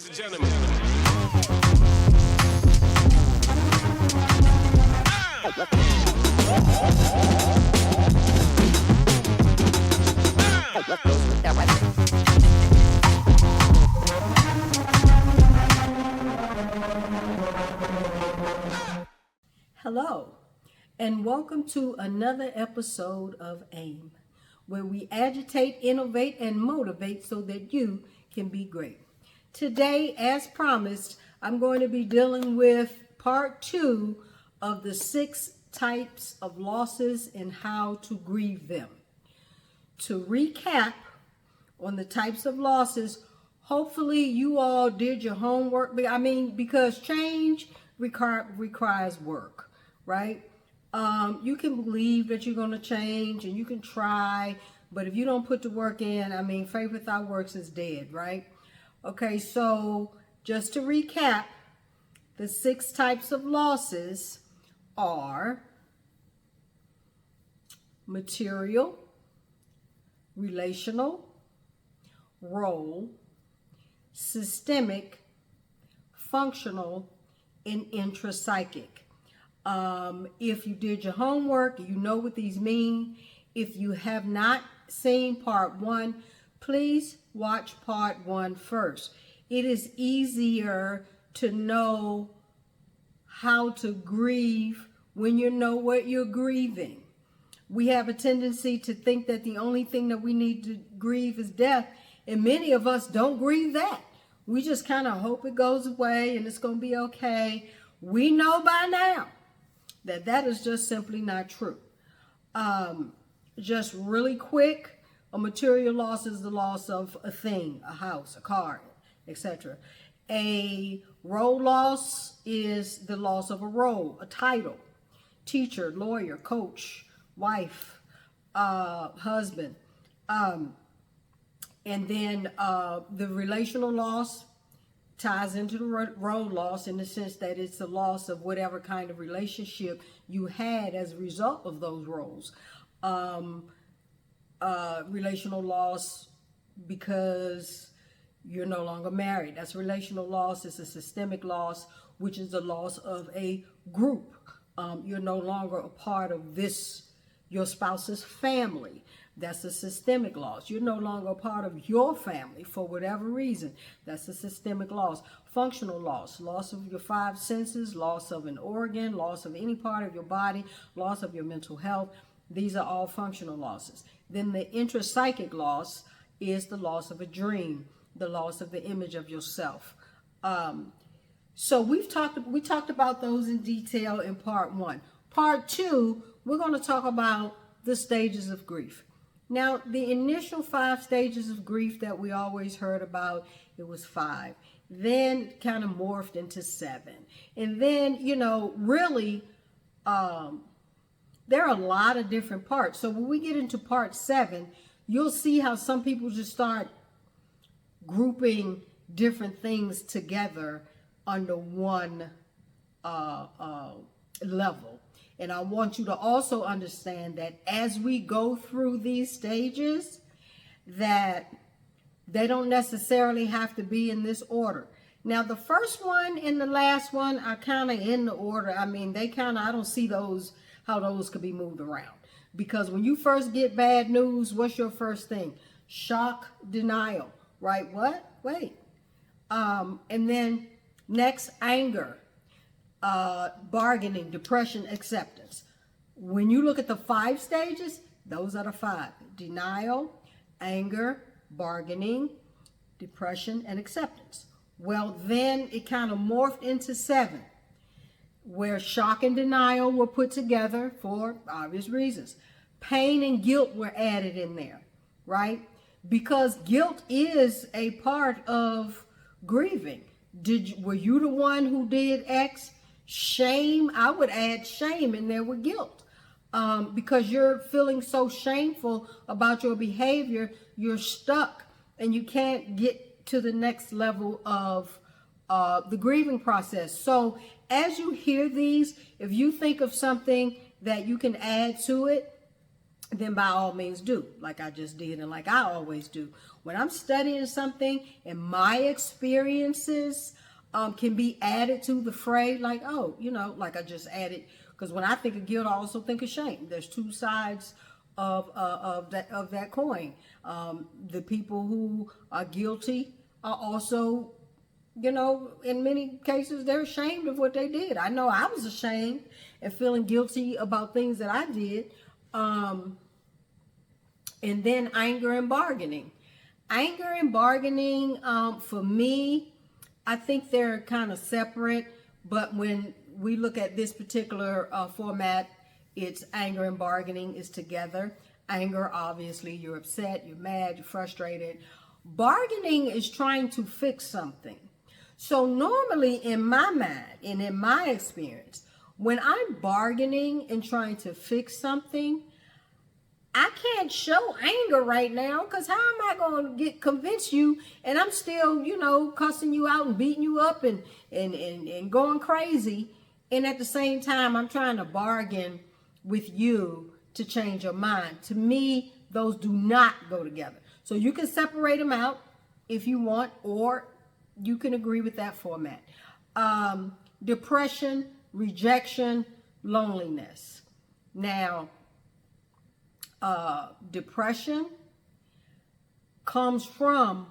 Ladies and gentlemen. Hello, and welcome to another episode of AIM, where we agitate, innovate, and motivate so that you can be great. Today, as promised, I'm going to be dealing with part 2 of the 6 types of losses and how to grieve them. To recap on the types of losses, hopefully you all did your homework. Because change requires work, right? You can believe that you're going to change and you can try, but if you don't put the work in, faith without works is dead, right? Okay, so just to recap, the 6 types of losses are material, relational, role, systemic, functional, and intrapsychic. If you did your homework, you know what these mean. If you have not seen part 1, please watch part 1 first. It is easier to know how to grieve when you know what you're grieving. We have a tendency to think that the only thing that we need to grieve is death, and many of us don't grieve that. We just kind of hope it goes away and it's going to be okay. We know by now that that is just simply not true. Just really quick, a material loss is the loss of a thing, a house, a car, etc. A role loss is the loss of a role, a title, teacher, lawyer, coach, wife, husband. And then the relational loss ties into the role loss in the sense that it's the loss of whatever kind of relationship you had as a result of those roles. Relational loss because you're no longer married. That's relational loss. It's a systemic loss, which is the loss of a group. You're no longer a part of your spouse's family. That's a systemic loss. You're no longer a part of your family for whatever reason. That's a systemic loss. Functional loss, loss of your 5 senses, loss of an organ, loss of any part of your body, loss of your mental health. These are all functional losses. Then the intrapsychic loss is the loss of a dream, the loss of the image of yourself. So we talked about those in detail in part 1. Part 2, we're going to talk about the stages of grief. Now, the initial 5 stages of grief that we always heard about, it was 5. Then kind of morphed into 7. And then, really, there are a lot of different parts. So when we get into part 7, you'll see how some people just start grouping different things together under one level. And I want you to also understand that as we go through these stages, that they don't necessarily have to be in this order. Now, the first one and the last one are kind of in the order. I don't see how those could be moved around. Because when you first get bad news, what's your first thing? Shock, denial, right? What? Wait. And then next, anger. Bargaining, depression, acceptance. When you look at the 5 stages, those are the 5. Denial, anger, bargaining, depression, and acceptance. Well, then it kind of morphed into 7, where shock and denial were put together for obvious reasons. Pain and guilt were added in there, right? Because guilt is a part of grieving. Were you the one who did X? Shame, I would add shame in there with guilt. Because you're feeling so shameful about your behavior, you're stuck and you can't get to the next level of the grieving process. So as you hear these, if you think of something that you can add to it, then by all means do, like I just did and like I always do. When I'm studying something and my experiences can be added to the fray, like, oh, like I just added, because when I think of guilt, I also think of shame. There's two sides of that coin. The people who are guilty are also, in many cases, they're ashamed of what they did. I know I was ashamed and feeling guilty about things that I did. And then anger and bargaining. Anger and bargaining, for me, I think they're kind of separate. But when we look at this particular format, it's anger and bargaining is together. Anger, obviously, you're upset, you're mad, you're frustrated. Bargaining is trying to fix something. So normally in my mind and in my experience, when I'm bargaining and trying to fix something, I can't show anger right now, because how am I going to convince you and I'm still, cussing you out and beating you up and going crazy. And at the same time, I'm trying to bargain with you to change your mind. To me, those do not go together. So you can separate them out if you want, or you can agree with that format. Depression, rejection, loneliness. Now, depression comes from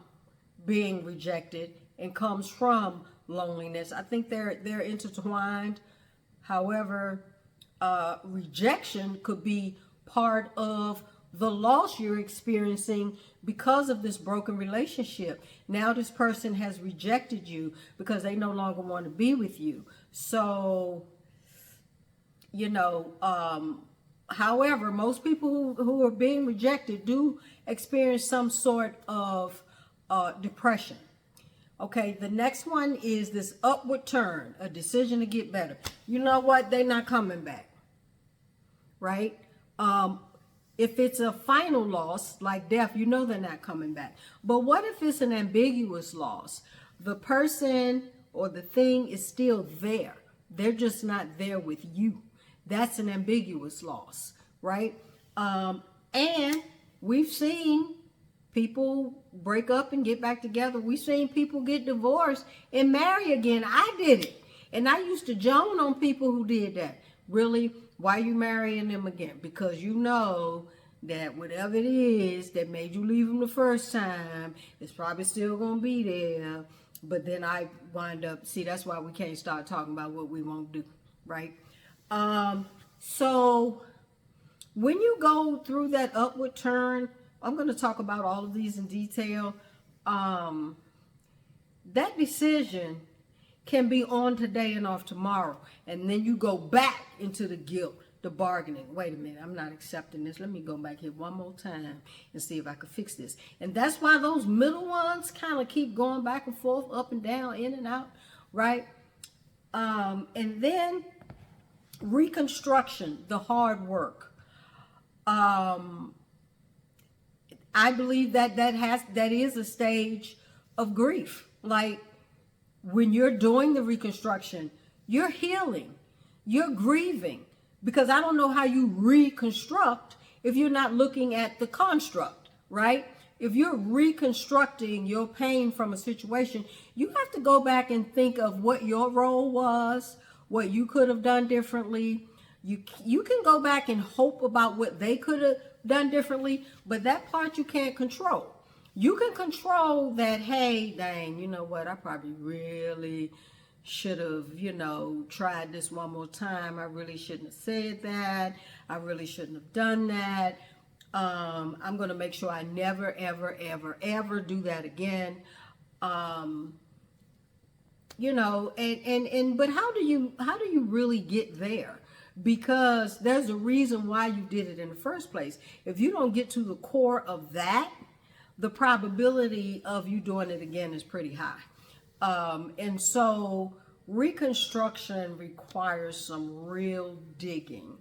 being rejected and comes from loneliness. I think they're intertwined. However, rejection could be part of the loss you're experiencing because of this broken relationship. Now this person has rejected you because they no longer want to be with you. So, however, most people who are being rejected do experience some sort of depression. Okay, the next one is this upward turn, a decision to get better. You know what? They're not coming back, right? If it's a final loss, like death, they're not coming back. But what if it's an ambiguous loss? The person or the thing is still there. They're just not there with you. That's an ambiguous loss, right? And we've seen people break up and get back together. We've seen people get divorced and marry again. I did it. And I used to joan on people who did that. Really? Why are you marrying them again? Because you know that whatever it is that made you leave them the first time, it's probably still going to be there. But then I wind up, see, that's why we can't start talking about what we won't do, right? So when you go through that upward turn, I'm going to talk about all of these in detail. That decision can be on today and off tomorrow. And then you go back into the guilt, the bargaining. Wait a minute, I'm not accepting this. Let me go back here one more time and see if I can fix this. And that's why those middle ones kind of keep going back and forth, up and down, in and out, right? And then reconstruction, the hard work. I believe that is a stage of grief. Like when you're doing the reconstruction, you're healing, you're grieving, because I don't know how you reconstruct if you're not looking at the construct, right? If you're reconstructing your pain from a situation, you have to go back and think of what your role was, what you could have done differently. You can go back and hope about what they could have done differently, but that part you can't control. You can control that, hey, dang, you know what, I probably really should have, tried this one more time. I really shouldn't have said that. I really shouldn't have done that. I'm going to make sure I never, ever, ever, ever do that again. But how do you really get there? Because there's a reason why you did it in the first place. If you don't get to the core of that, the probability of you doing it again is pretty high. And so reconstruction requires some real digging.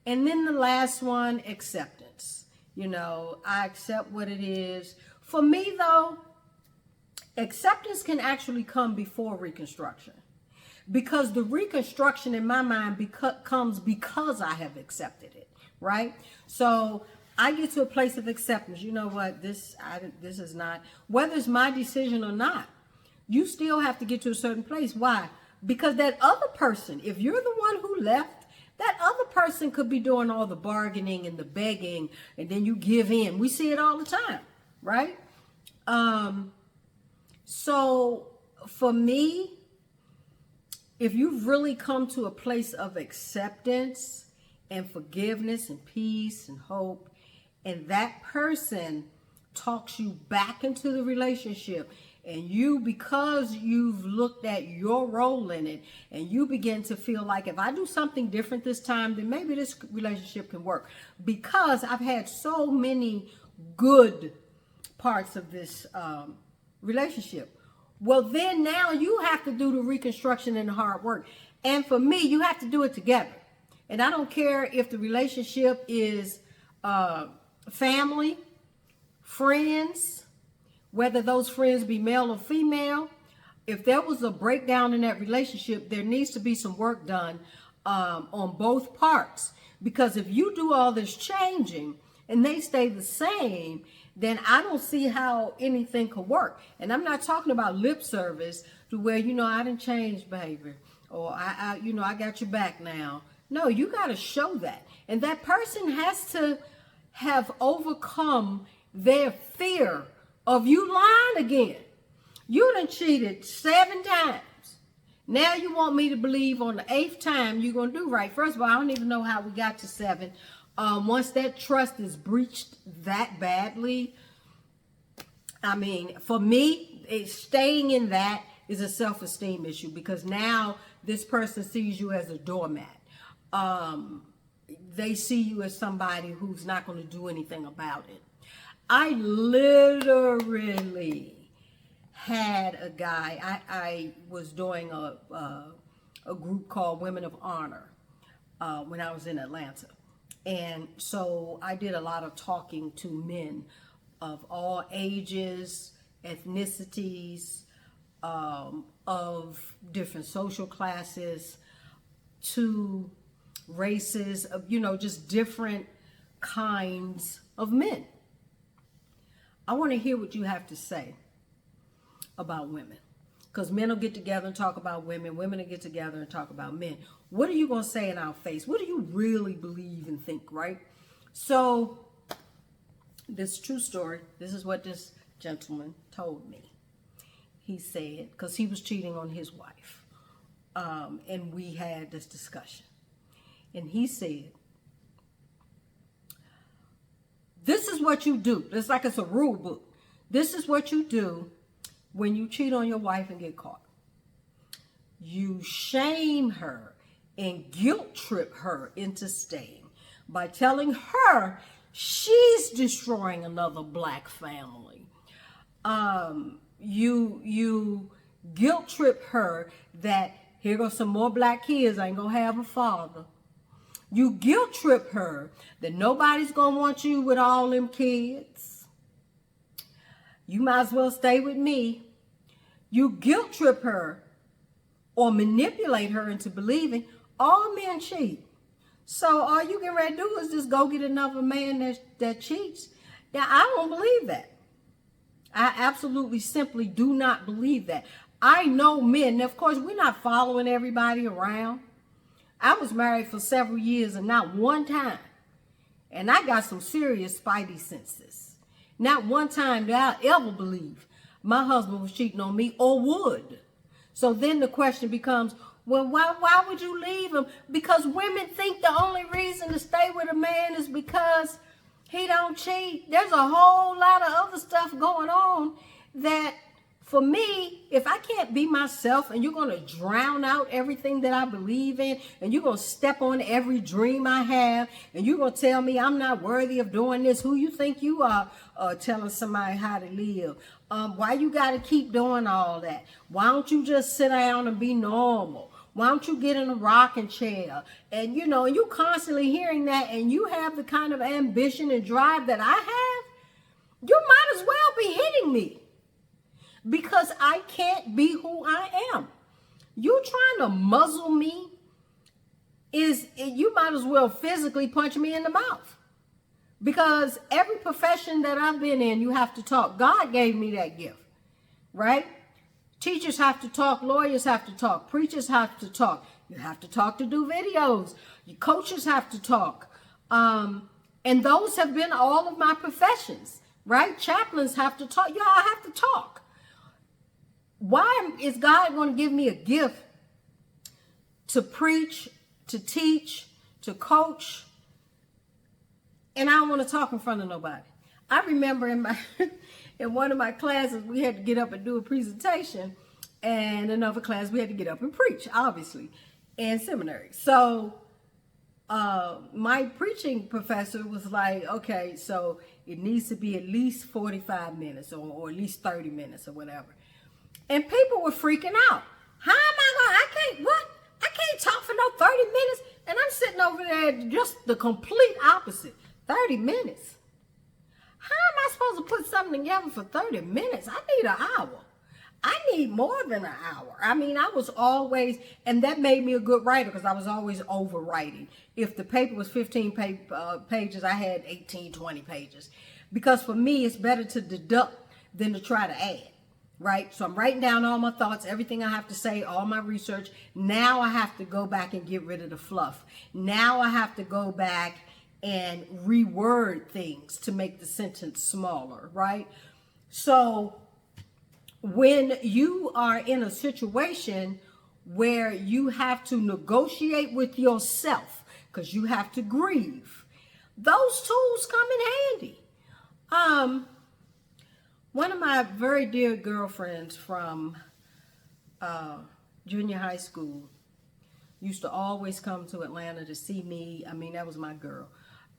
And then the last one, acceptance. I accept what it is. For me, though, acceptance can actually come before reconstruction. Because the reconstruction in my mind comes because I have accepted it, right? So I get to a place of acceptance. You know what? This is not, whether it's my decision or not, you still have to get to a certain place. Why? Because that other person, if you're the one who left, that other person could be doing all the bargaining and the begging, and then you give in. We see it all the time, right? So for me, if you've really come to a place of acceptance and forgiveness and peace and hope, and that person talks you back into the relationship, and you, because you've looked at your role in it, and you begin to feel like, if I do something different this time, then maybe this relationship can work. Because I've had so many good parts of this relationship. Well, then now you have to do the reconstruction and the hard work. And for me, you have to do it together. And I don't care if the relationship is family, friends, whether those friends be male or female. If there was a breakdown in that relationship, there needs to be some work done on both parts. Because if you do all this changing and they stay the same, then I don't see how anything could work. And I'm not talking about lip service to where, I didn't change, baby, or I got your back now. No, you got to show that. And that person has to have overcome their fear of you lying again. You done cheated 7 times. Now you want me to believe on the 8th time you're going to do right. First of all, I don't even know how we got to 7. Once that trust is breached that badly, I mean, for me, staying in that is a self-esteem issue, because now this person sees you as a doormat. They see you as somebody who's not going to do anything about it. I literally had a guy, I was doing a group called Women of Honor when I was in Atlanta. And so I did a lot of talking to men of all ages, ethnicities, of different social classes, to races, of, just different kinds of men. I want to hear what you have to say about women. Because men will get together and talk about women. Women will get together and talk about men. What are you going to say in our face? What do you really believe and think, right? So, this true story. This is what this gentleman told me. He said, because he was cheating on his wife. And we had this discussion. And he said, this is what you do. It's like it's a rule book. This is what you do when you cheat on your wife and get caught. You shame her and guilt trip her into staying by telling her she's destroying another black family. You guilt trip her that here goes some more black kids, I ain't gonna have a father. You guilt trip her that nobody's gonna want you with all them kids. You might as well stay with me. You guilt trip her or manipulate her into believing all men cheat. So all you get ready to do is just go get another man that cheats. Now, I don't believe that. I absolutely simply do not believe that. I know men, of course, we're not following everybody around. I was married for several years and not one time. And I got some serious spidey senses. Not one time did I ever believe my husband was cheating on me or would. So then the question becomes, well, why would you leave him? Because women think the only reason to stay with a man is because he don't cheat. There's a whole lot of other stuff going on that, for me, if I can't be myself and you're going to drown out everything that I believe in, and you're going to step on every dream I have, and you're going to tell me I'm not worthy of doing this, who you think you are telling somebody how to live? Why you got to keep doing all that? Why don't you just sit down and be normal? Why don't you get in a rocking chair? And, and you constantly hearing that, and you have the kind of ambition and drive that I have, you might as well be hitting me. Because I can't be who I am. You trying to muzzle me is you might as well physically punch me in the mouth. Because every profession that I've been in, you have to talk. God gave me that gift, right? Teachers have to talk. Lawyers have to talk. Preachers have to talk. You have to talk to do videos. Your coaches have to talk. And those have been all of my professions, right? Chaplains have to talk. Y'all have to talk. Why is God going to give me a gift to preach, to teach, to coach, and I don't want to talk in front of nobody? I remember in one of my classes, we had to get up and do a presentation, and another class we had to get up and preach, obviously, in seminary. So my preaching professor was like, okay, so it needs to be at least 45 minutes or at least 30 minutes or whatever. And people were freaking out. How am I I can't talk for no 30 minutes. And I'm sitting over there just the complete opposite. 30 minutes. How am I supposed to put something together for 30 minutes? I need an hour. I need more than an hour. I mean, I was always, and that made me a good writer because I was always overwriting. If the paper was 15 pages, I had 18, 20 pages. Because for me, it's better to deduct than to try to add, right? So I'm writing down all my thoughts, everything I have to say, all my research. Now I have to go back and get rid of the fluff. Now I have to go back and reword things to make the sentence smaller, right? So when you are in a situation where you have to negotiate with yourself, because you have to grieve, those tools come in handy. One of my very dear girlfriends from junior high school used to always come to Atlanta to see me. I mean, that was my girl.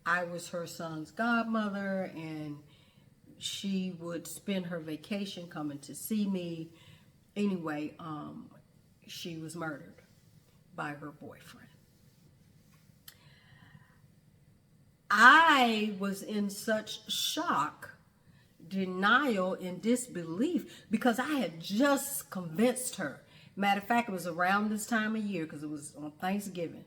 I was her son's godmother, and she would spend her vacation coming to see me. Anyway, she was murdered by her boyfriend. I was in such shock, denial, and disbelief because I had just convinced her. Matter of fact, it was around this time of year because it was on Thanksgiving.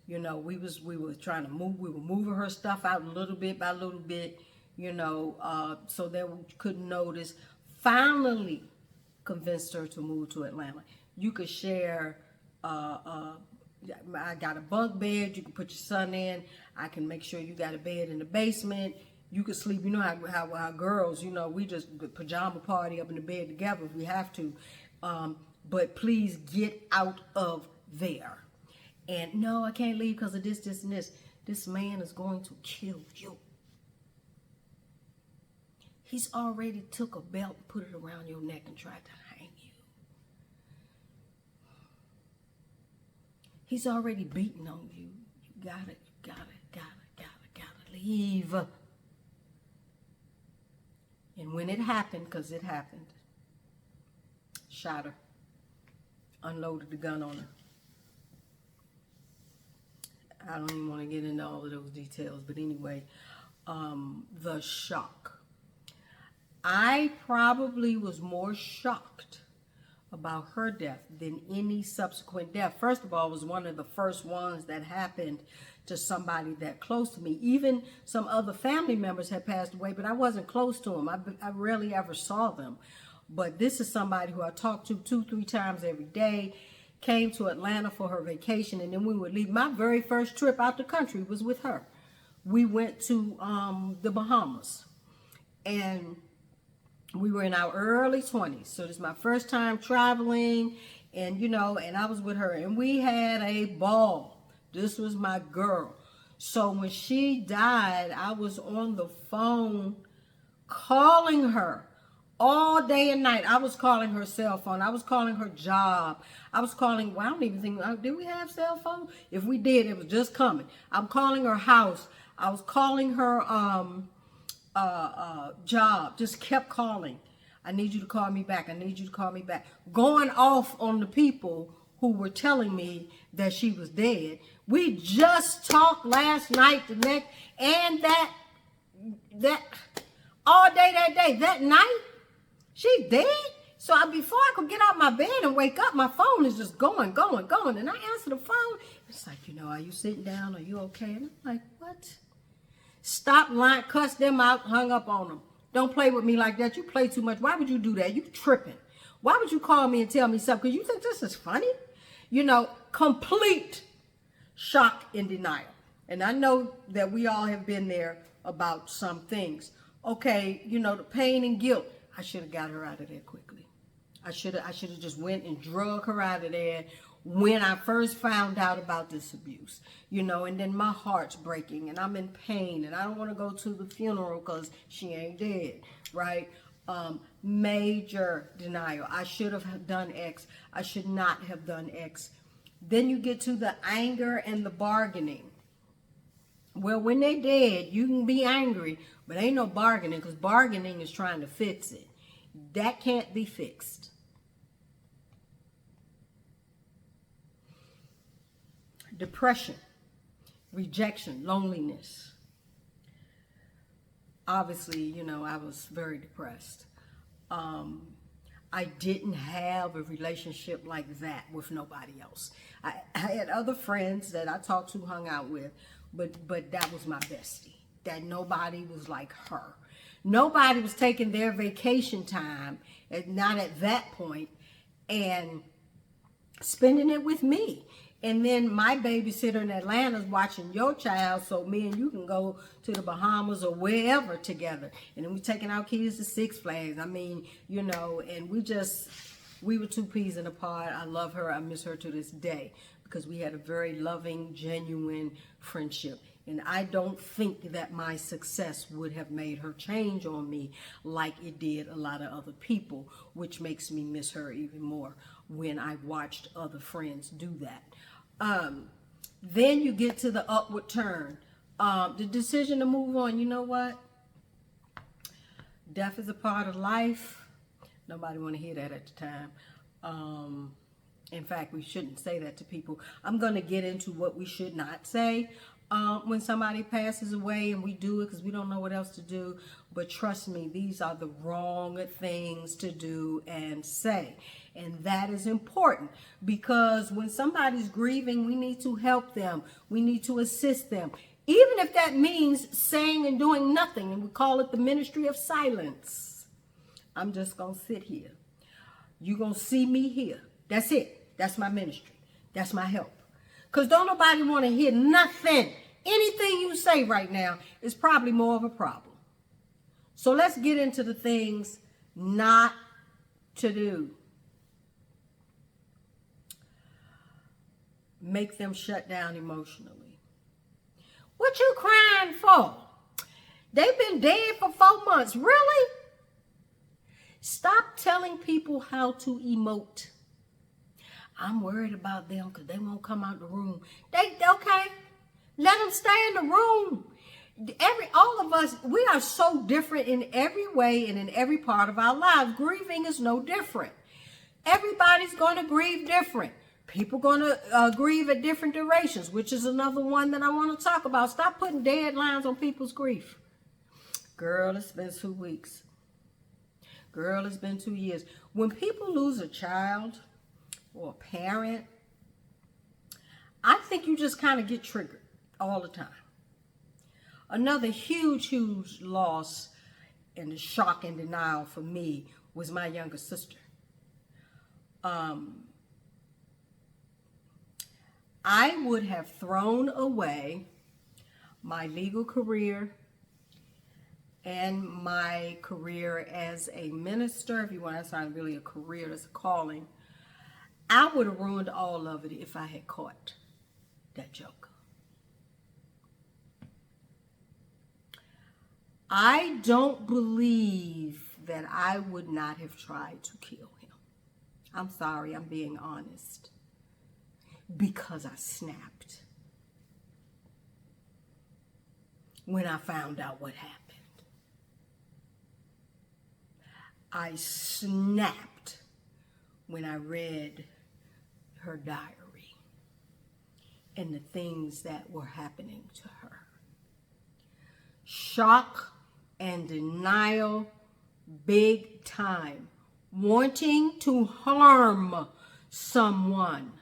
You know, we were trying to move. We were moving her stuff out little bit by little bit, you know, so that we couldn't notice. Finally convinced her to move to Atlanta. You could share, I got a bunk bed you can put your son in. I can make sure you got a bed in the basement. You could sleep. You know how girls, you know, we just pajama party up in the bed together if we have to. But please get out of there. And no, I can't leave because of this, this, and this. This man is going to kill you. He's already took a belt and put it around your neck and tried to hang you. He's already beaten on you. You gotta leave. And when it happened, because it happened, shot her, unloaded the gun on her. I don't even want to get into all of those details, but anyway, the shock. I probably was more shocked about her death than any subsequent death. First of all, it was one of the first ones that happened to somebody that close to me. Even some other family members had passed away, but I wasn't close to them. I rarely ever saw them. But this is somebody who I talked to 2-3 times every day. Came to Atlanta for her vacation, and then we would leave. My very first trip out the country was with her. We went to the Bahamas, and we were in our early 20s. So this is my first time traveling, and you know, and I was with her, and we had a ball. This was my girl. So when she died, I was on the phone calling her. All day and night. I was calling her cell phone. I was calling her job. I was calling, well, I don't even think, did we have cell phone? If we did, it was just coming. I'm calling her house. I was calling her job. Just kept calling. I need you to call me back. I need you to call me back. Going off on the people who were telling me that she was dead. We just talked last night, the next, and that all day that day, that night, she dead? So before I could get out my bed and wake up, my phone is just going. And I answer the phone, It's like, are you sitting down? Are you okay? And I'm like, what? Stop lying, cuss them out, hung up on them. Don't play with me like that. You play too much. Why would you do that? You tripping. Why would you call me and tell me something? Because you think this is funny? Complete shock and denial. And I know that we all have been there about some things. Okay, the pain and guilt. I should have got her out of there quickly. I should have just went and drug her out of there when I first found out about this abuse. And then my heart's breaking and I'm in pain and I don't want to go to the funeral because she ain't dead, right? Major denial. I should have done X. I should not have done X. Then you get to the anger and the bargaining. Well, when they dead, you can be angry, but ain't no bargaining, because bargaining is trying to fix it. That can't be fixed. Depression, rejection, loneliness. Obviously, I was very depressed. I didn't have a relationship like that with nobody else. I had other friends that I talked to, hung out with, but that was my bestie. That nobody was like her. Nobody was taking their vacation time, not at that point, and spending it with me. And then my babysitter in Atlanta is watching your child, so me and you can go to the Bahamas or wherever together. And then we taking our kids to Six Flags. And we were two peas in a pod. I love her. I miss her to this day because we had a very loving, genuine friendship. And I don't think that my success would have made her change on me like it did a lot of other people, which makes me miss her even more when I watched other friends do that. Then you get to the upward turn. The decision to move on. You know what? Death is a part of life. Nobody want to hear that at the time. In fact, we shouldn't say that to people. I'm going to get into what we should not say when somebody passes away, and we do it because we don't know what else to do. But trust me, these are the wrong things to do and say. And that is important because when somebody's grieving, we need to help them. We need to assist them. Even if that means saying and doing nothing, and we call it the ministry of silence. I'm just going to sit here. You're going to see me here. That's it. That's my ministry. That's my help. Because don't nobody want to hear nothing. Anything you say right now is probably more of a problem. So let's get into the things not to do. Make them shut down emotionally. What you crying for? They've been dead for 4 months. Really? Stop telling people how to emote. I'm worried about them because they won't come out the room. Okay. Let them stay in the room. All of us, we are so different in every way and in every part of our lives. Grieving is no different. Everybody's going to grieve different. People going to grieve at different durations, which is another one that I want to talk about. Stop putting deadlines on people's grief. Girl, it's been 2 weeks. Girl, it's been 2 years. When people lose a child or a parent, I think you just kind of get triggered all the time. Another huge, huge loss and the shock and denial for me was my younger sister. I would have thrown away my legal career and my career as a minister. If you want, that's not really a career, that's a calling. I would have ruined all of it if I had caught that joke. I don't believe that I would not have tried to kill him. I'm sorry, I'm being honest. Because I snapped when I found out what happened. I snapped when I read her diary and the things that were happening to her. Shock and denial, big time. Wanting to harm someone,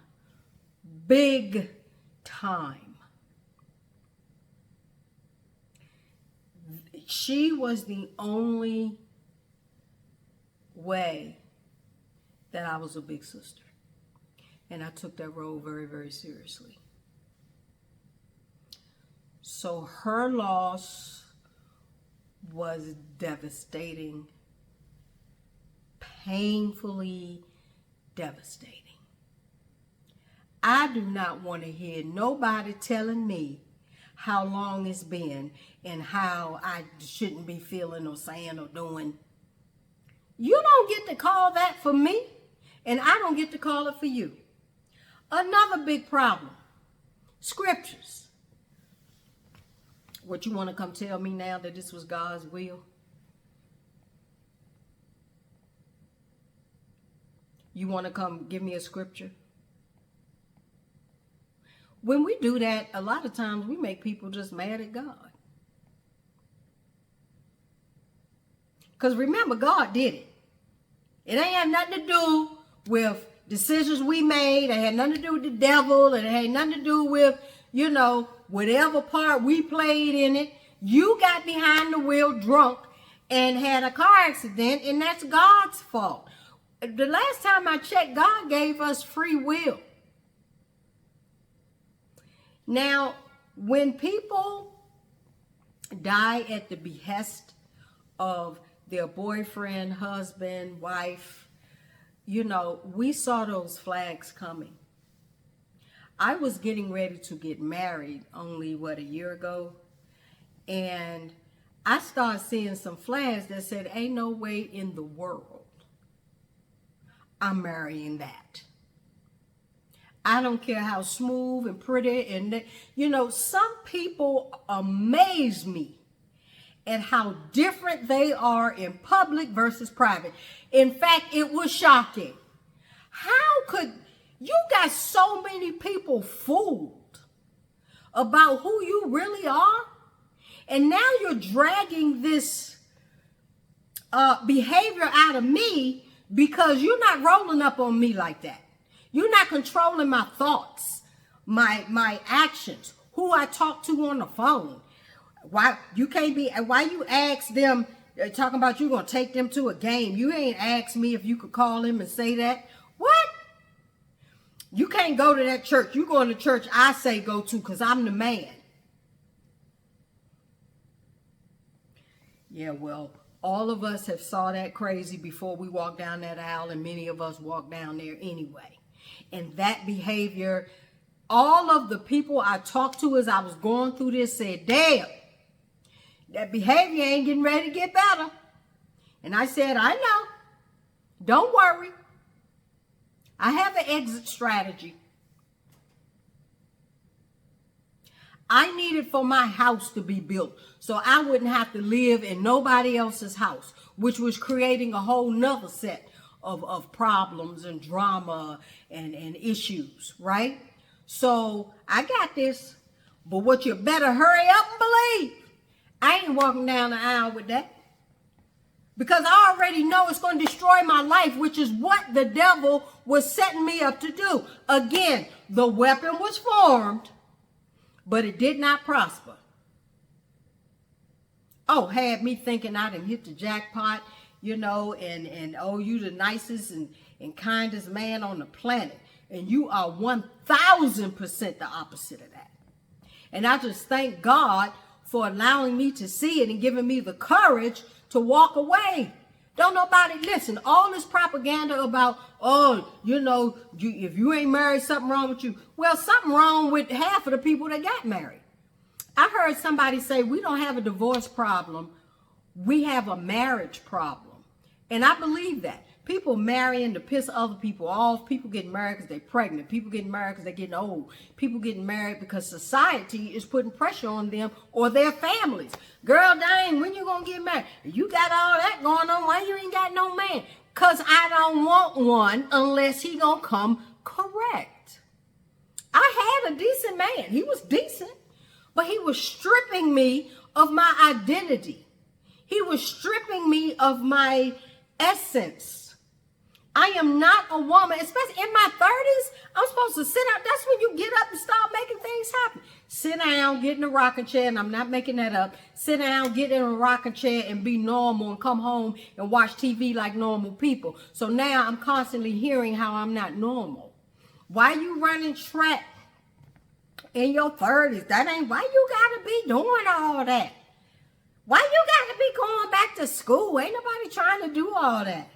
big time. She was the only way that I was a big sister. And I took that role very, very seriously. So her loss was devastating, painfully devastating. I do not want to hear nobody telling me how long it's been and how I shouldn't be feeling or saying or doing. You don't get to call that for me, and I don't get to call it for you. Another big problem, scriptures. What, you want to come tell me now that this was God's will? You want to come give me a scripture? When we do that, a lot of times we make people just mad at God. Because remember, God did it. It ain't had nothing to do with decisions we made. It had nothing to do with the devil. And it had nothing to do with, whatever part we played in it. You got behind the wheel drunk and had a car accident, and that's God's fault. The last time I checked, God gave us free will. Now, when people die at the behest of their boyfriend, husband, wife, we saw those flags coming. I was getting ready to get married only, a year ago? And I started seeing some flags that said, ain't no way in the world I'm marrying that. I don't care how smooth and pretty and, some people amaze me at how different they are in public versus private. In fact, it was shocking. How could you got so many people fooled about who you really are? And now you're dragging this behavior out of me because you're not rolling up on me like that. You're not controlling my thoughts, my actions, who I talk to on the phone. Why you ask them, talking about you going to take them to a game. You ain't asked me if you could call them and say that. What? You can't go to that church. You going to church I say go to because I'm the man. Yeah, well, all of us have saw that crazy before we walked down that aisle, and many of us walked down there anyway. And that behavior, all of the people I talked to as I was going through this said, damn, that behavior ain't getting ready to get better. And I said, I know. Don't worry. I have an exit strategy. I needed for my house to be built so I wouldn't have to live in nobody else's house, which was creating a whole nother set of problems and drama and issues, right? So I got this, but what you better hurry up and believe, I ain't walking down the aisle with that. Because I already know it's going to destroy my life, which is what the devil was setting me up to do. Again, the weapon was formed, but it did not prosper. Oh, had me thinking I done hit the jackpot, and oh, you the nicest and kindest man on the planet. And you are 1,000% the opposite of that. And I just thank God for allowing me to see it and giving me the courage to walk away. Don't nobody listen. All this propaganda about, if you ain't married, something wrong with you. Well, something wrong with half of the people that got married. I heard somebody say, we don't have a divorce problem. We have a marriage problem. And I believe that. People marrying to piss other people off. People getting married because they're pregnant. People getting married because they're getting old. People getting married because society is putting pressure on them or their families. Girl, dang, when you gonna get married? You got all that going on. Why you ain't got no man? Because I don't want one unless he gonna come correct. I had a decent man. He was decent. But he was stripping me of my identity. He was stripping me of my essence. I am not a woman, especially in my 30s. I'm supposed to sit out. That's when you get up and start making things happen. Sit down, get in a rocking chair, and I'm not making that up. Sit down, get in a rocking chair, and be normal, and come home and watch TV like normal people. So now I'm constantly hearing how I'm not normal. Why you running track in your 30s? That ain't why you gotta be doing all that. Why you gotta be going back to school? Ain't nobody trying to do all that.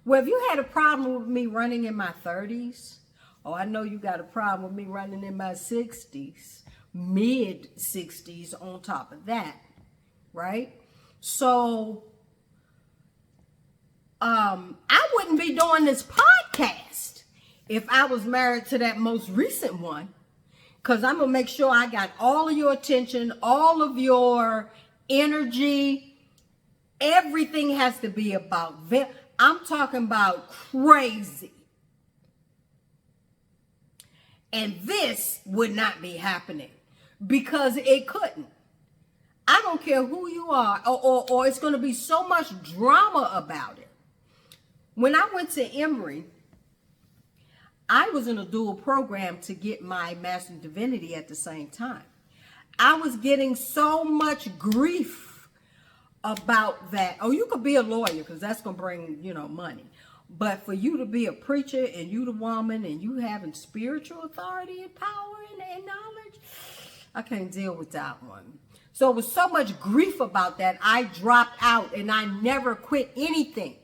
Well, if you had a problem with me running in my 30s, I know you got a problem with me running in my 60s, mid 60s on top of that, right? So, I wouldn't be doing this podcast if I was married to that most recent one, because I'm going to make sure I got all of your attention, all of your energy. Everything has to be about them. I'm talking about crazy. And this would not be happening because it couldn't. I don't care who you are, or it's going to be so much drama about it. When I went to Emory, I was in a dual program to get my Master in Divinity at the same time. I was getting so much grief about that. Oh, you could be a lawyer because that's going to bring, money. But for you to be a preacher and you the woman and you having spiritual authority and power and knowledge, I can't deal with that one. So it was so much grief about that, I dropped out and I never quit anything.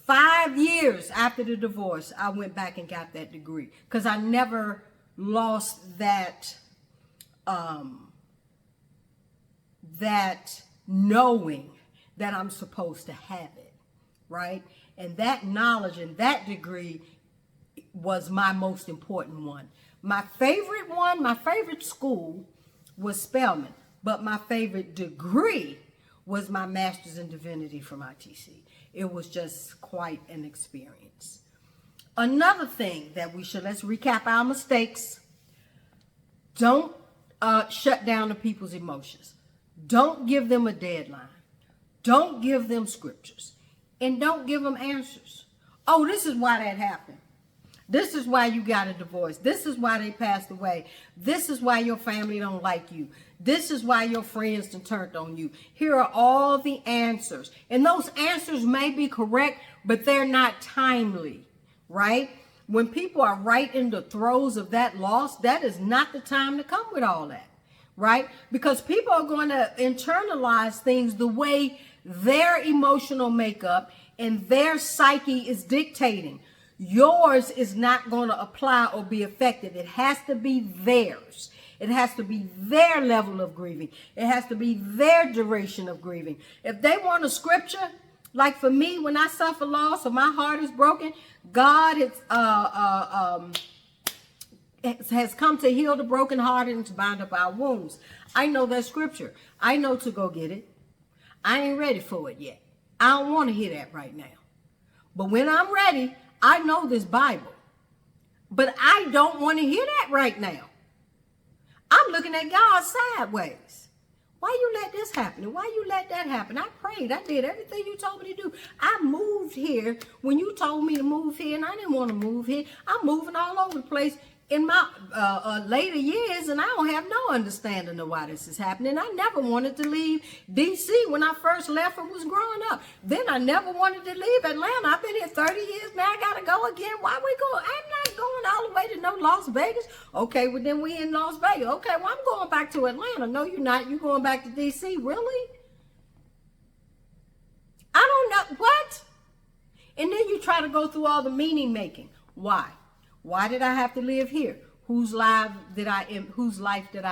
5 years after the divorce, I went back and got that degree because I never lost that that knowing that I'm supposed to have it, right? And that knowledge and that degree was my most important one. My favorite school was Spelman, but my favorite degree was my Master's in Divinity from ITC. It was just quite an experience. Another thing that let's recap our mistakes. Don't shut down the people's emotions. Don't give them a deadline. Don't give them scriptures. And don't give them answers. Oh, this is why that happened. This is why you got a divorce. This is why they passed away. This is why your family don't like you. This is why your friends done turned on you. Here are all the answers. And those answers may be correct, but they're not timely, right? When people are right in the throes of that loss, that is not the time to come with all that, right? Because people are going to internalize things the way their emotional makeup and their psyche is dictating. Yours is not going to apply or be effective. It has to be theirs. It has to be their level of grieving. It has to be their duration of grieving. If they want a scripture, like for me, when I suffer loss or my heart is broken, God has come to heal the brokenhearted and to bind up our wounds. I know that scripture. I know to go get it. I ain't ready for it yet. I don't want to hear that right now. But when I'm ready, I know this Bible. But I don't want to hear that right now. I'm looking at God sideways. Why you let this happen? And why you let that happen? I prayed. I did everything you told me to do. I moved here when you told me to move here, and I didn't want to move here. I'm moving all over the place in my later years, and I don't have no understanding of why this is happening. I never wanted to leave D.C. when I first left and was growing up. Then I never wanted to leave Atlanta. I've been here 30 years now. I got to go again. Why we go? I'm not going all the way to no Las Vegas. Okay, well, then we in Las Vegas. Okay, well, I'm going back to Atlanta. No, you're not. You're going back to D.C. Really? I don't know. What? And then you try to go through all the meaning making. Why? Why did I have to live here? Whose life did I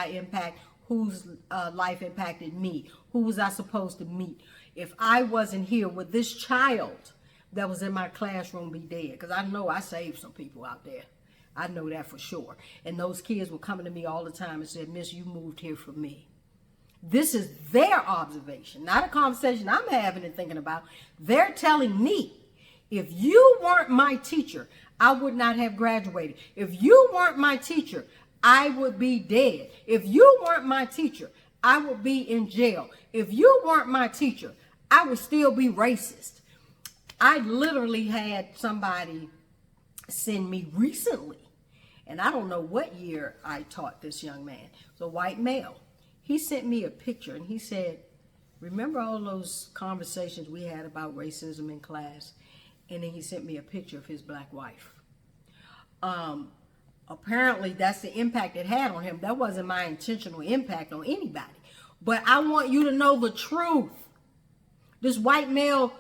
impact? Whose life impacted me? Who was I supposed to meet? If I wasn't here, would this child that was in my classroom be dead? Because I know I saved some people out there. I know that for sure. And those kids were coming to me all the time and said, "Miss, you moved here for me." This is their observation, not a conversation I'm having and thinking about. They're telling me, if you weren't my teacher, I would not have graduated. If you weren't my teacher, I would be dead. If you weren't my teacher, I would be in jail. If you weren't my teacher, I would still be racist. I literally had somebody send me recently, and I don't know what year I taught this young man. It was a white male. He sent me a picture and he said, remember all those conversations we had about racism in class? And then he sent me a picture of his black wife. Apparently that's the impact it had on him. That wasn't my intentional impact on anybody. But I want you to know the truth. This white male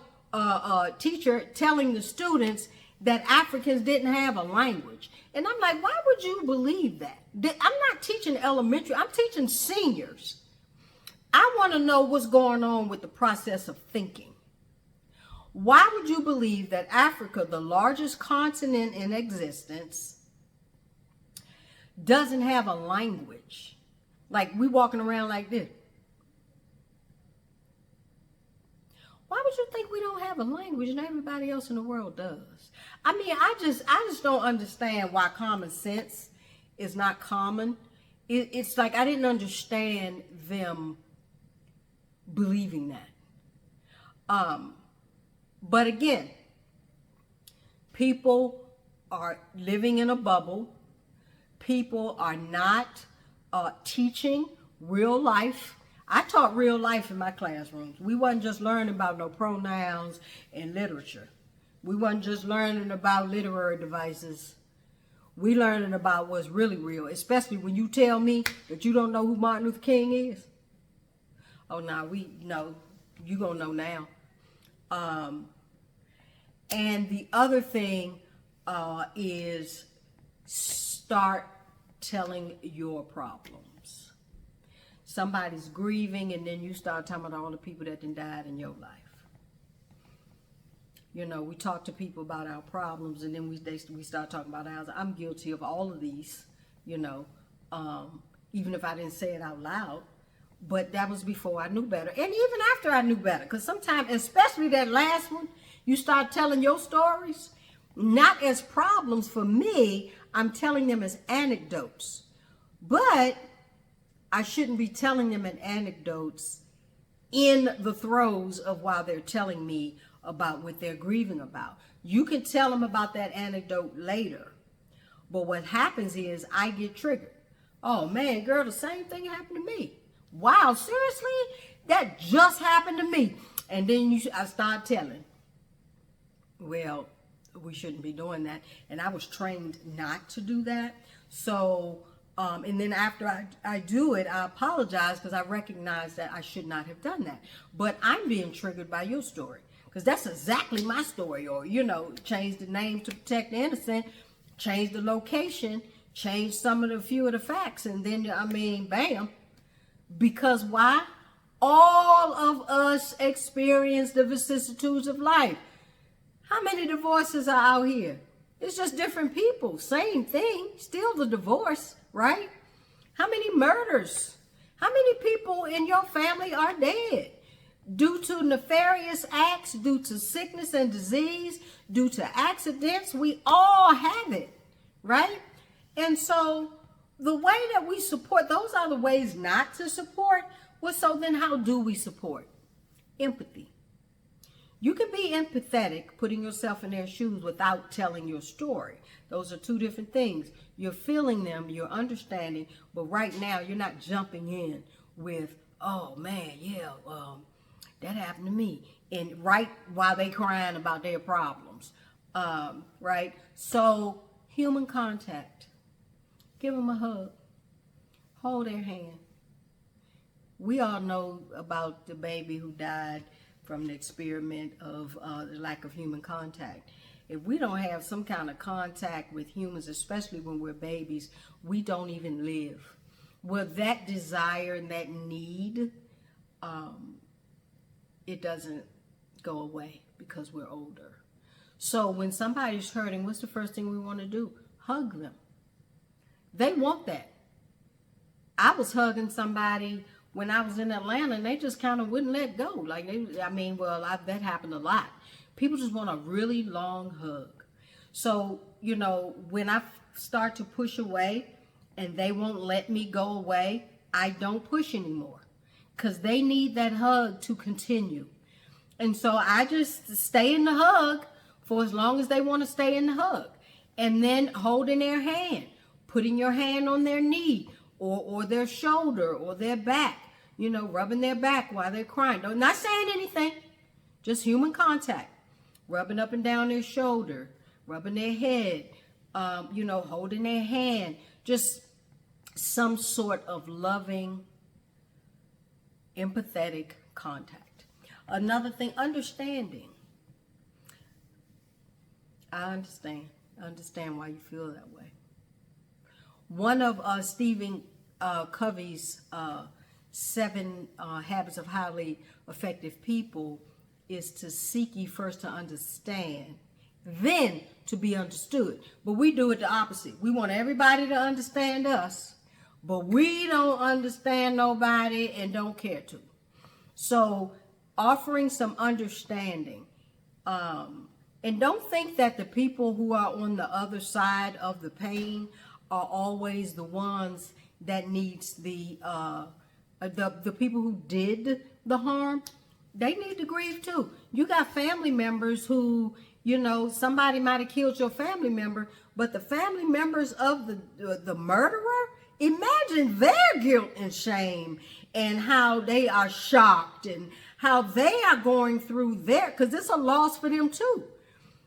teacher telling the students that Africans didn't have a language. And I'm like, why would you believe that? I'm not teaching elementary, I'm teaching seniors. I want to know what's going on with the process of thinking. Why would you believe that Africa, the largest continent in existence, doesn't have a language? Like we walking around like this. Why would you think we don't have a language and everybody else in the world does? I mean, I just don't understand why common sense is not common. It's like I didn't understand them believing that. But again, people are living in a bubble. People are not teaching real life. I taught real life in my classrooms. We wasn't just learning about no pronouns and literature. We wasn't just learning about literary devices. We learning about what's really real, especially when you tell me that you don't know who Martin Luther King is. Oh, no, we know. You gonna know now. And the other thing is start telling your problems. Somebody's grieving and then you start talking about all the people that done died in your life. You know, we talk to people about our problems and then we start talking about ours. I'm guilty of all of these, you know, even if I didn't say it out loud. But that was before I knew better. And even after I knew better. Because sometimes, especially that last one, you start telling your stories, not as problems for me. I'm telling them as anecdotes. But I shouldn't be telling them in anecdotes in the throes of while they're telling me about what they're grieving about. You can tell them about that anecdote later. But what happens is I get triggered. Oh man, girl, the same thing happened to me. Wow, seriously? That just happened to me. And then I start telling. Well, we shouldn't be doing that. And I was trained not to do that. So, and then after I do it, I apologize because I recognize that I should not have done that. But I'm being triggered by your story because that's exactly my story. Or, you know, change the name to protect the innocent, change the location, change some of the few of the facts. And then, I mean, bam. Because why? All of us experience the vicissitudes of life. How many divorces are out here? It's just different people. Same thing. Still the divorce, right? How many murders? How many people in your family are dead? Due to nefarious acts, due to sickness and disease, due to accidents. We all have it, right? And so the way that we support, those are the ways not to support. Well, so then how do we support? Empathy. You can be empathetic, putting yourself in their shoes without telling your story. Those are two different things. You're feeling them, you're understanding, but right now you're not jumping in with, oh man, yeah, that happened to me. And right while they crying about their problems, right? So human contact. Give them a hug. Hold their hand. We all know about the baby who died from the experiment of the lack of human contact. If we don't have some kind of contact with humans, especially when we're babies, we don't even live. Well, that desire and that need, it doesn't go away because we're older. So when somebody's hurting, what's the first thing we want to do? Hug them. They want that. I was hugging somebody when I was in Atlanta and they just kind of wouldn't let go. Like, that happened a lot. People just want a really long hug. So, you know, when I start to push away and they won't let me go away, I don't push anymore because they need that hug to continue. And so I just stay in the hug for as long as they want to stay in the hug. And then holding their hand, putting your hand on their knee or their shoulder or their back, rubbing their back while they're crying. Not saying anything, just human contact. Rubbing up and down their shoulder, rubbing their head, holding their hand. Just some sort of loving, empathetic contact. Another thing, understanding. I understand why you feel that way. One of Stephen Covey's 7 habits of highly effective people is to seek ye first to understand, then to be understood. But we do it the opposite. We want everybody to understand us, but we don't understand nobody and don't care to. So offering some understanding. And don't think that the people who are on the other side of the pain are always the ones that needs the people who did the harm. They need to grieve too. You got family members who, somebody might have killed your family member, but the family members of the murderer, imagine their guilt and shame and how they are shocked and how they are going through because it's a loss for them too.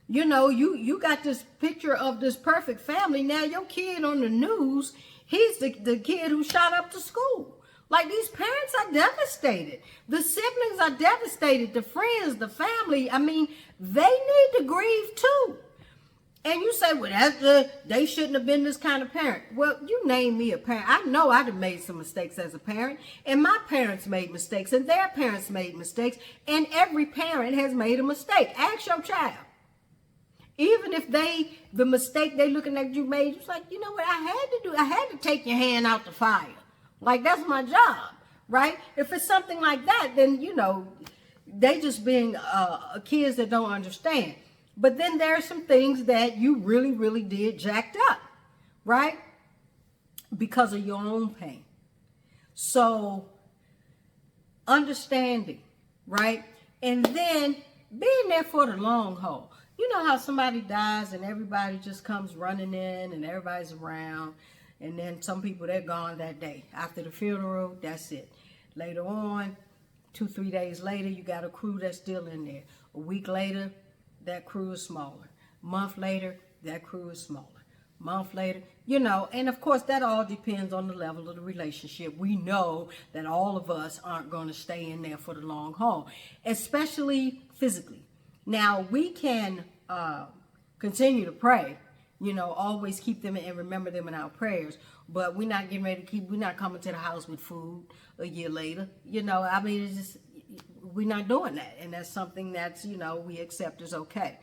You got this picture of this perfect family. Now your kid on the news, he's the kid who shot up the school. Like, these parents are devastated. The siblings are devastated. The friends, the family, they need to grieve too. And you say, well, they shouldn't have been this kind of parent. Well, you name me a parent. I know I'd have made some mistakes as a parent. And my parents made mistakes. And their parents made mistakes. And every parent has made a mistake. Ask your child. Even if the mistake they looking at you made, it's like, you know what I had to take your hand out the fire. Like, that's my job, right? If it's something like that, then, they just being kids that don't understand. But then there are some things that you really, really did jacked up, right? Because of your own pain. So, understanding, right? And then being there for the long haul. You know how somebody dies and everybody just comes running in and everybody's around. And then some people, they're gone that day. After the funeral, that's it. Later on, 2-3 days later, you got a crew that's still in there. A week later, that crew is smaller. A month later, that crew is smaller. A month later, and of course, that all depends on the level of the relationship. We know that all of us aren't going to stay in there for the long haul, especially physically. Now, we can continue to pray. Always keep them and remember them in our prayers. But we're not getting ready to we're not coming to the house with food a year later. It's just, we're not doing that. And that's something that's, we accept is okay.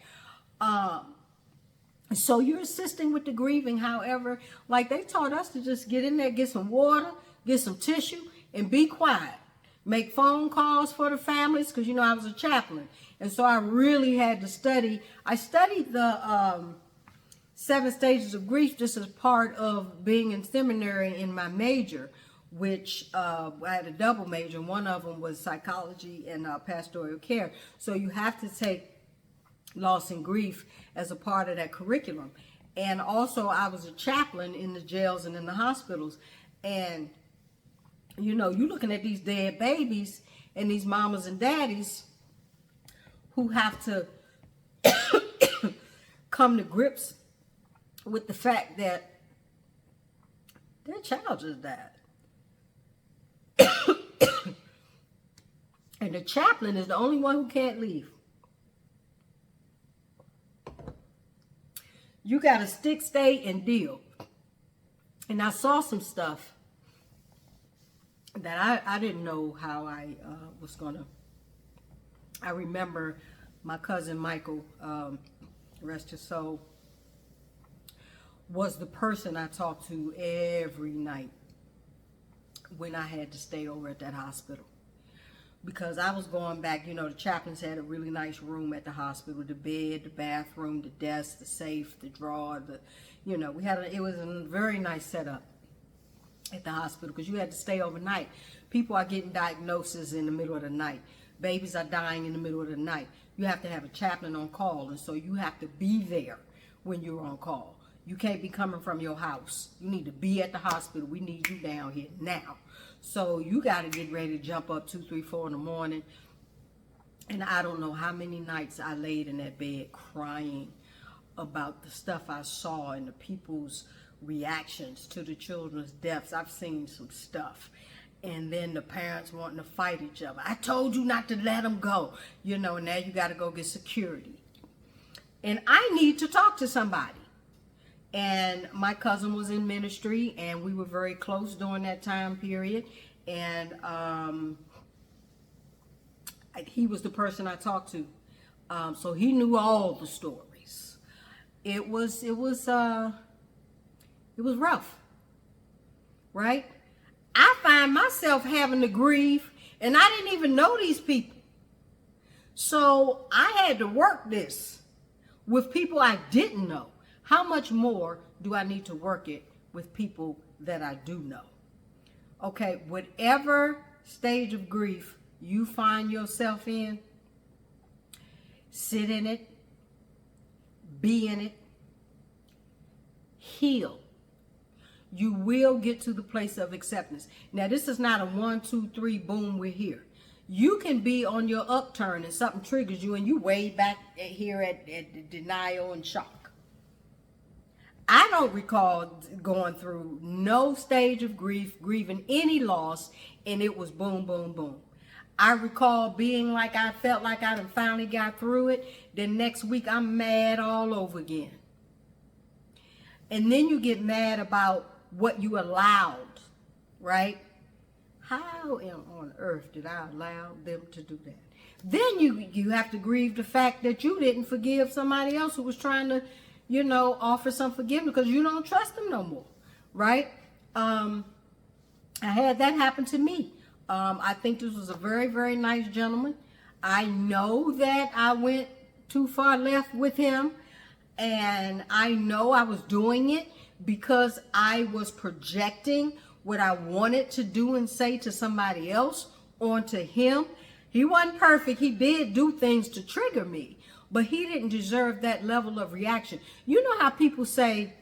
So you're assisting with the grieving. However, like they taught us to just get in there, get some water, get some tissue, and be quiet. Make phone calls for the families, because, I was a chaplain. And so I really had to study. I studied the 7 stages of grief just as part of being in seminary in my major, which I had a double major. One of them was psychology and pastoral care. So you have to take loss and grief as a part of that curriculum. And also I was a chaplain in the jails and in the hospitals. And, you're looking at these dead babies and these mamas and daddies who have to come to grips with the fact that their child just died. And the chaplain is the only one who can't leave. You got to stick, stay, and deal. And I saw some stuff that I didn't know how I was going to. I remember my cousin Michael, rest his soul, was the person I talked to every night when I had to stay over at that hospital. Because I was going back, the chaplains had a really nice room at the hospital, the bed, the bathroom, the desk, the safe, the drawer, it was a very nice setup at the hospital because you had to stay overnight. People are getting diagnoses in the middle of the night. Babies are dying in the middle of the night. You have to have a chaplain on call, and so you have to be there when you're on call. You can't be coming from your house. You need to be at the hospital. We need you down here now. So you got to get ready to jump up 2, 3, 4 in the morning. And I don't know how many nights I laid in that bed crying about the stuff I saw and the people's reactions to the children's deaths. I've seen some stuff. And then the parents wanting to fight each other. I told you not to let them go. You know, now you got to go get security. And I need to talk to somebody. And my cousin was in ministry, and we were very close during that time period. And he was the person I talked to. So he knew all the stories. It was rough, right? I find myself having to grieve, and I didn't even know these people. So I had to work this with people I didn't know. How much more do I need to work it with people that I do know? Okay, whatever stage of grief you find yourself in, sit in it, be in it, heal. You will get to the place of acceptance. Now, this is not a 1, 2, 3, boom, we're here. You can be on your upturn and something triggers you and you way back here at denial and shock. I don't recall going through no stage of grief, grieving any loss, and it was boom, boom, boom. I recall being like I felt like I done finally got through it. Then next week I'm mad all over again. And then you get mad about what you allowed, right? How on earth did I allow them to do that? Then you have to grieve the fact that you didn't forgive somebody else who was trying to, you know, offer some forgiveness because you don't trust them no more, right? I had that happen to me. I think this was a very, very nice gentleman. I know that I went too far left with him, and I know I was doing it because I was projecting what I wanted to do and say to somebody else onto him. He wasn't perfect. He did do things to trigger me, but he didn't deserve that level of reaction. You know how people say,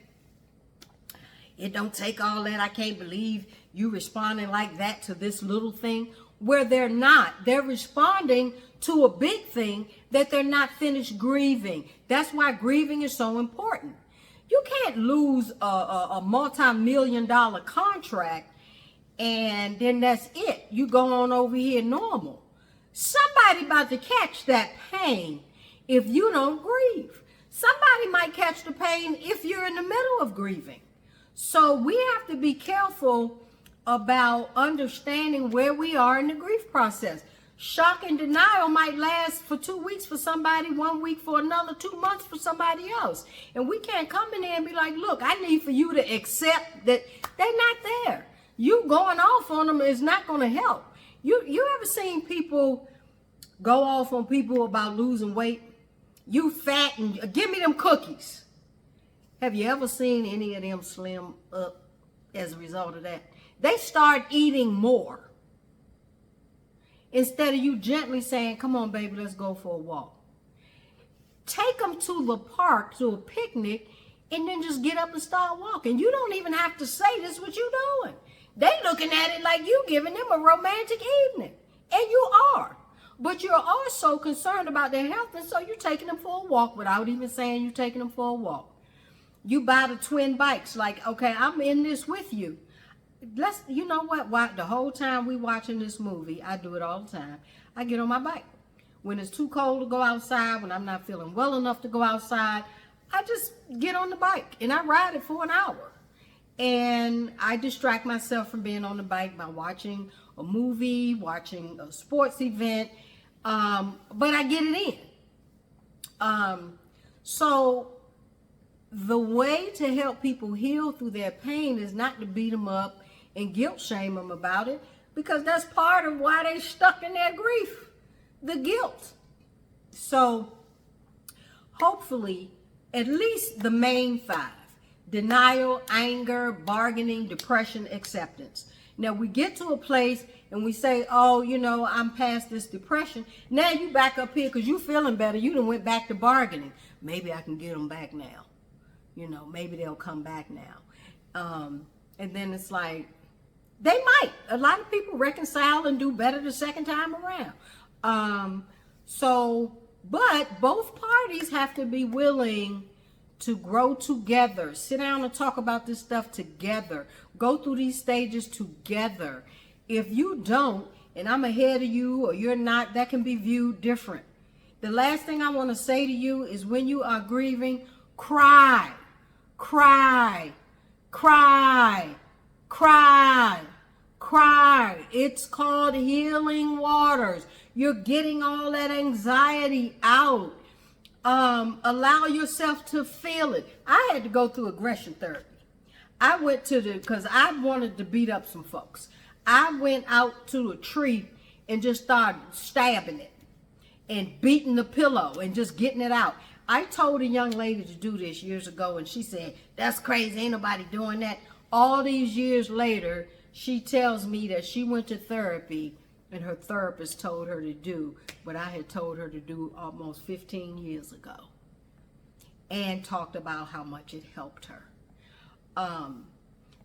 it don't take all that. I can't believe you responding like that to this little thing, where they're not. They're responding to a big thing that they're not finished grieving. That's why grieving is so important. You can't lose a multi-million-dollar contract and then that's it. You go on over here normal. Somebody about to catch that pain if you don't grieve. Somebody might catch the pain if you're in the middle of grieving. So we have to be careful about understanding where we are in the grief process. Shock and denial might last for 2 weeks for somebody, 1 week for another, 2 months for somebody else. And we can't come in there and be like, look, I need for you to accept that they're not there. You going off on them is not going to help. You ever seen people go off on people about losing weight? You fat and give me them cookies. Have you ever seen any of them slim up as a result of that? They start eating more. Instead of you gently saying, come on, baby, let's go for a walk. Take them to the park, to a picnic, and then just get up and start walking. You don't even have to say this what you doing. They looking at it like you giving them a romantic evening. And you are. But you're also concerned about their health, and so you're taking them for a walk without even saying you're taking them for a walk. You buy the twin bikes, like, okay, I'm in this with you. You know what? The whole time we watching this movie, I do it all the time. I get on my bike. When it's too cold to go outside, when I'm not feeling well enough to go outside, I just get on the bike and I ride it for an hour. And I distract myself from being on the bike by watching a movie, watching a sports event, but I get it in. So the way to help people heal through their pain is not to beat them up and guilt shame them about it, because that's part of why they're stuck in their grief, the guilt. So hopefully at least the main 5: denial, anger, bargaining, depression, acceptance. Now we get to a place and we say, oh, you know, I'm past this depression. Now you back up here because you feeling better. You done went back to bargaining. Maybe I can get them back now. maybe they'll come back now. And then it's like, they might. A lot of people reconcile and do better the second time around. But both parties have to be willing to grow together, sit down and talk about this stuff together, go through these stages together. If you don't, and I'm ahead of you or you're not, that can be viewed different. The last thing I want to say to you is when you are grieving, cry, cry, cry, cry, cry. It's called healing waters. You're getting all that anxiety out. Allow yourself to feel it. I had to go through aggression therapy. I went because I wanted to beat up some folks. I went out to a tree and just started stabbing it and beating the pillow and just getting it out. I told a young lady to do this years ago, and she said, that's crazy, ain't nobody doing that. All these years later, she tells me that she went to therapy and her therapist told her to do what I had told her to do almost 15 years ago, and talked about how much it helped her.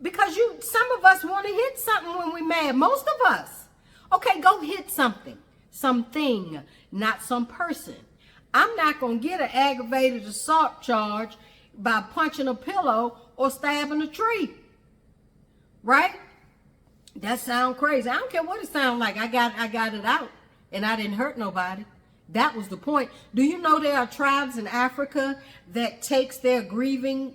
Because some of us want to hit something when we're mad. Most of us. Okay, go hit something. Something, not some person. I'm not going to get an aggravated assault charge by punching a pillow or stabbing a tree. Right? That sounds crazy. I don't care what it sounds like. I got it out and I didn't hurt nobody. That was the point. Do you know there are tribes in Africa that takes their grieving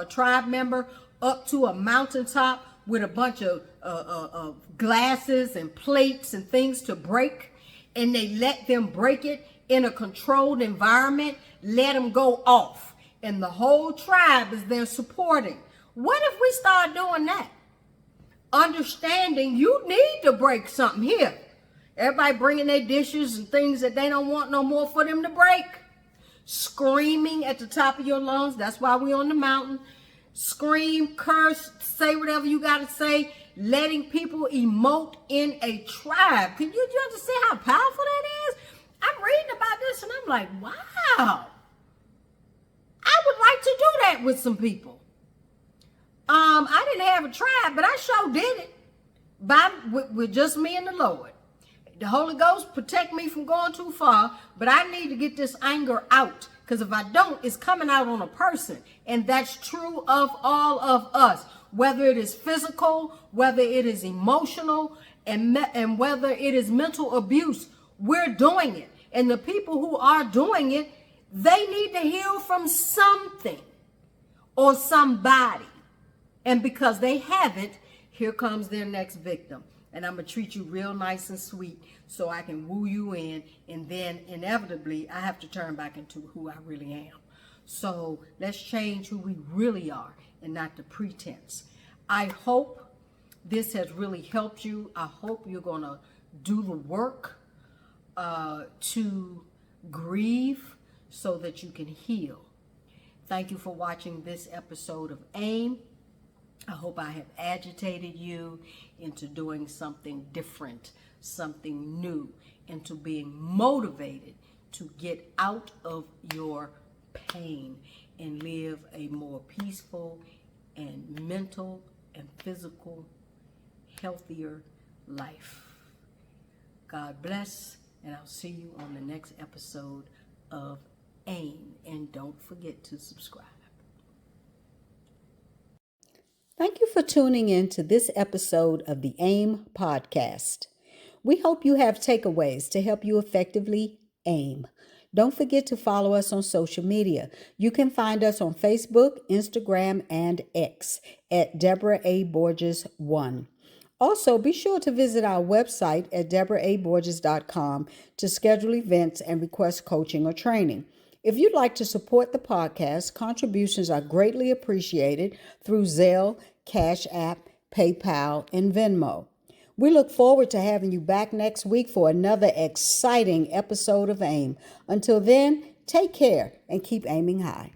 tribe member up to a mountaintop with a bunch of glasses and plates and things to break, and they let them break it in a controlled environment, let them go off, and the whole tribe is there supporting. What if we start doing that? Understanding you need to break something here. Everybody bringing their dishes and things that they don't want no more for them to break. Screaming at the top of your lungs. That's why we're on the mountain. Scream, curse, say whatever you got to say. Letting people emote in a tribe. Can you understand how powerful that is? I'm reading about this and I'm like, wow. I would like to do that with some people. I didn't have a tribe, but I sure did it with just me and the Lord. The Holy Ghost protect me from going too far, but I need to get this anger out, because if I don't, it's coming out on a person. And that's true of all of us, whether it is physical, whether it is emotional, and whether it is mental abuse. We're doing it. And the people who are doing it, they need to heal from something or somebody. And because they haven't, here comes their next victim. And I'm going to treat you real nice and sweet so I can woo you in. And then inevitably, I have to turn back into who I really am. So let's change who we really are and not the pretense. I hope this has really helped you. I hope you're going to do the work to grieve so that you can heal. Thank you for watching this episode of AIM. I hope I have agitated you into doing something different, something new, into being motivated to get out of your pain and live a more peaceful and mental and physical, healthier life. God bless, and I'll see you on the next episode of AIM. And don't forget to subscribe. Thank you for tuning in to this episode of the AIM podcast. We hope you have takeaways to help you effectively AIM. Don't forget to follow us on social media. You can find us on Facebook, Instagram, and X at Deborah A. Borges 1. Also, be sure to visit our website at deborah.aborges.com to schedule events and request coaching or training. If you'd like to support the podcast, contributions are greatly appreciated through Zelle, Cash App, PayPal, and Venmo. We look forward to having you back next week for another exciting episode of AIM. Until then, take care and keep aiming high.